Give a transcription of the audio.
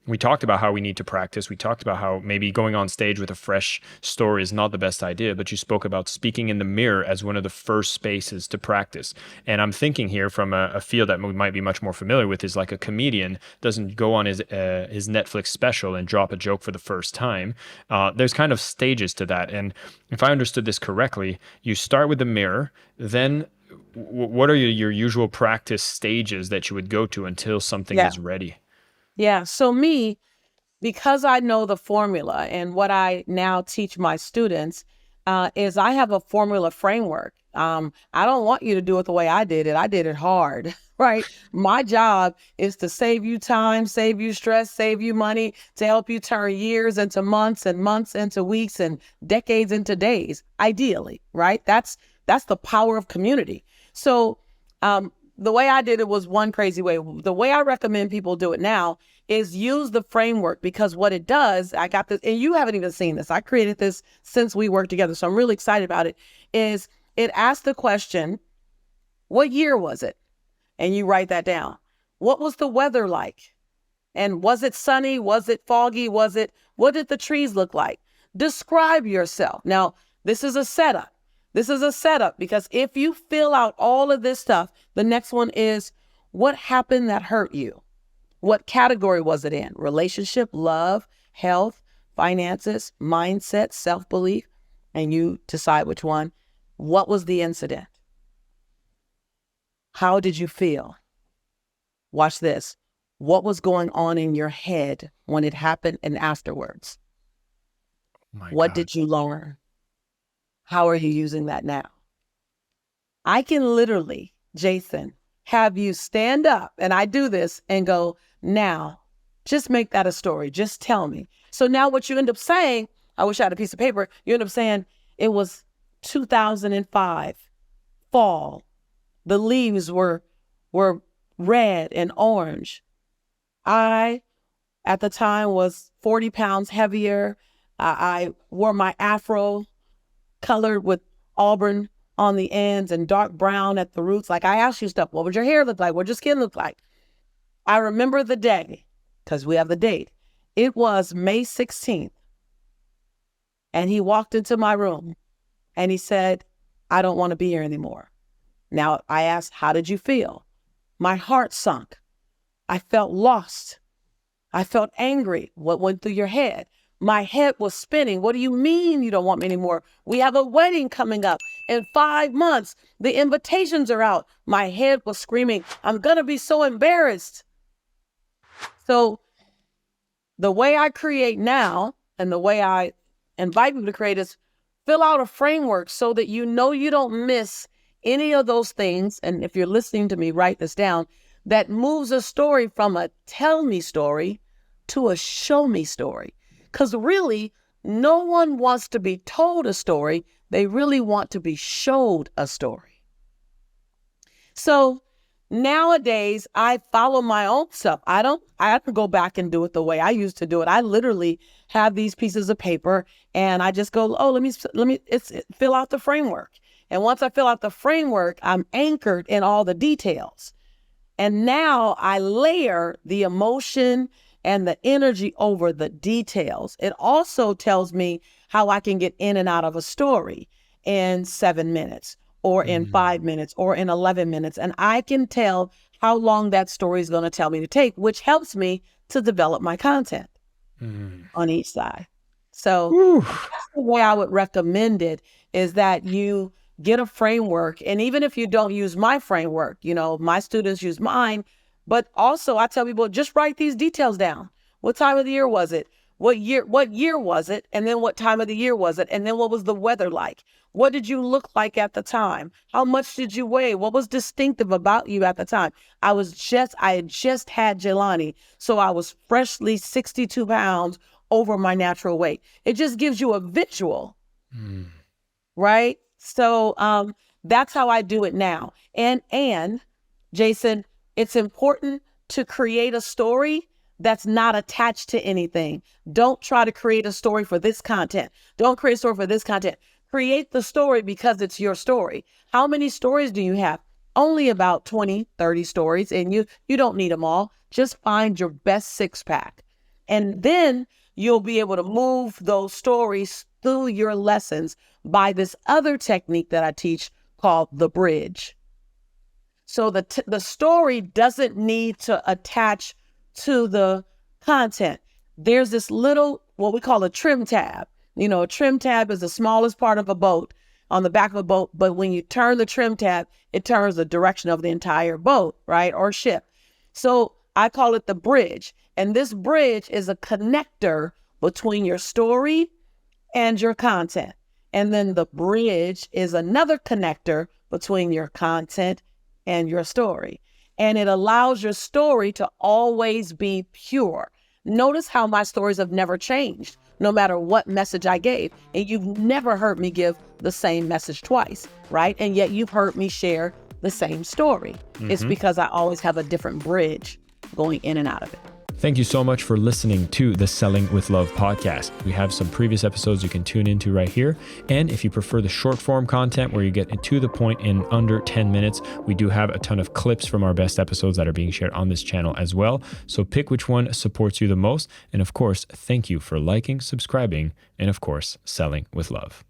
we talked about how we need to practice. We talked about how maybe going on stage with a fresh story is not the best idea, but you spoke about speaking in the mirror as one of the first spaces to practice. And I'm thinking here from a field that we might be much more familiar with is like a comedian doesn't go on his Netflix special and drop a joke for the first time. There's kind of stages to that. And if I understood this correctly, you start with the mirror, then what are your usual practice stages that you would go to until something Yeah. is ready? Yeah. So me, because I know the formula and what I now teach my students is I have a formula framework. I don't want you to do it the way I did it. I did it hard, right? My job is to save you time, save you stress, save you money, to help you turn years into months and months into weeks and decades into days, ideally, right? That's the power of community. So the way I did it was one crazy way. The way I recommend people do it now is use the framework, because what it does, I got this, and you haven't even seen this. I created this since we worked together, so I'm really excited about it, is it asks the question, what year was it? And you write that down. What was the weather like? And was it sunny? Was it foggy? What did the trees look like? Describe yourself. Now, this is a setup. This is a setup because if you fill out all of this stuff, the next one is, what happened that hurt you? What category was it in? Relationship, love, health, finances, mindset, self-belief, and you decide which one. What was the incident? How did you feel? Watch this. What was going on in your head when it happened and afterwards? My What God. did you learn? How are you using that now? I can literally, Jason, have you stand up, and I do this, and go, now, just make that a story. Just tell me. So now what you end up saying, I wish I had a piece of paper, you end up saying, it was 2005, fall. The leaves were red and orange. I, at the time, was 40 pounds heavier. I wore my afro colored with auburn on the ends and dark brown at the roots. Like, I asked you stuff. What would your hair look like? What would your skin look like? I remember the day, because we have the date. It was May 16th. And he walked into my room and he said, I don't want to be here anymore. Now, I asked, how did you feel? My heart sunk. I felt lost. I felt angry. What went through your head? My head was spinning. What do you mean you don't want me anymore? We have a wedding coming up in 5 months. The invitations are out. My head was screaming, I'm going to be so embarrassed. So the way I create now and the way I invite people to create is fill out a framework so that you know you don't miss any of those things. And if you're listening to me, write this down. That moves a story from a tell me story to a show me story. Because really, no one wants to be told a story. They really want to be showed a story. So nowadays, I follow my own stuff. I have to go back and do it the way I used to do it. I literally have these pieces of paper and I just go, oh, fill out the framework. And once I fill out the framework, I'm anchored in all the details. And now I layer the emotion and the energy over the details. It also tells me how I can get in and out of a story in 7 minutes or in 5 minutes or in 11 minutes. And I can tell how long that story is going to tell me to take, which helps me to develop my content on each side. So Whew. that's the way I would recommend it, is that you get a framework. And even if you don't use my framework, my students use mine, but also I tell people, just write these details down. What time of the year was it? What year was it? And then what time of the year was it? And then what was the weather like? What did you look like at the time? How much did you weigh? What was distinctive about you at the time? I had just had Jelani, so I was freshly 62 pounds over my natural weight. It just gives you a visual, right? So that's how I do it now. And Jason, it's important to create a story that's not attached to anything. Don't try to create a story for this content. Don't create a story for this content. Create the story because it's your story. How many stories do you have? Only about 20, 30 stories, and you don't need them all. Just find your best 6-pack. And then you'll be able to move those stories through your lessons by this other technique that I teach called the bridge. So the story doesn't need to attach to the content. There's this little, what we call a trim tab. A trim tab is the smallest part of a boat on the back of a boat, but when you turn the trim tab, it turns the direction of the entire boat, right? Or ship. So I call it the bridge. And this bridge is a connector between your story and your content. And then the bridge is another connector between your content and your story. And it allows your story to always be pure. Notice how my stories have never changed, no matter what message I gave. And you've never heard me give the same message twice, right? And yet you've heard me share the same story. It's because I always have a different bridge going in and out of it. Thank you so much for listening to the Selling with Love podcast. We have some previous episodes you can tune into right here. And if you prefer the short form content where you get to the point in under 10 minutes, we do have a ton of clips from our best episodes that are being shared on this channel as well. So pick which one supports you the most. And of course, thank you for liking, subscribing, and of course, selling with love.